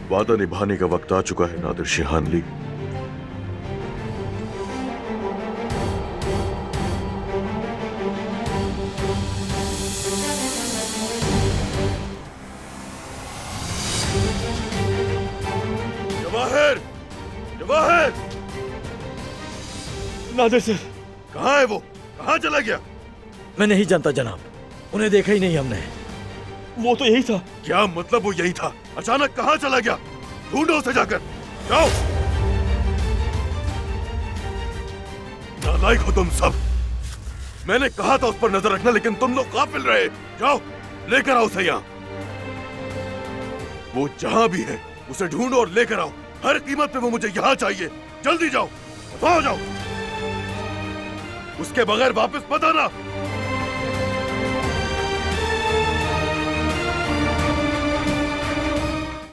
वादा निभाने का वक्त आ चुका है नादिर शिहानली। जवाहिर, जवाहिर! नादिर सर, कहाँ है वो? कहाँ चला गया? मैं नहीं जानता जनाब, उन्हें देखा ही नहीं हमने। वो तो यही था। क्या मतलब वो यही था? अचानक कहाँ चला गया? ढूंढो उसे जाकर। जाओ। नालायक हो तुम सब। मैंने कहा था उस पर नजर रखना, लेकिन तुम लोग गाफिल रहे। जाओ, लेकर आओ उसे यहाँ। वो जहां भी है उसे ढूंढो और लेकर आओ। हर कीमत पे वो मुझे यहाँ चाहिए। जल्दी जाओ, बताओ, जाओ। उसके बगैर वापस मत आना।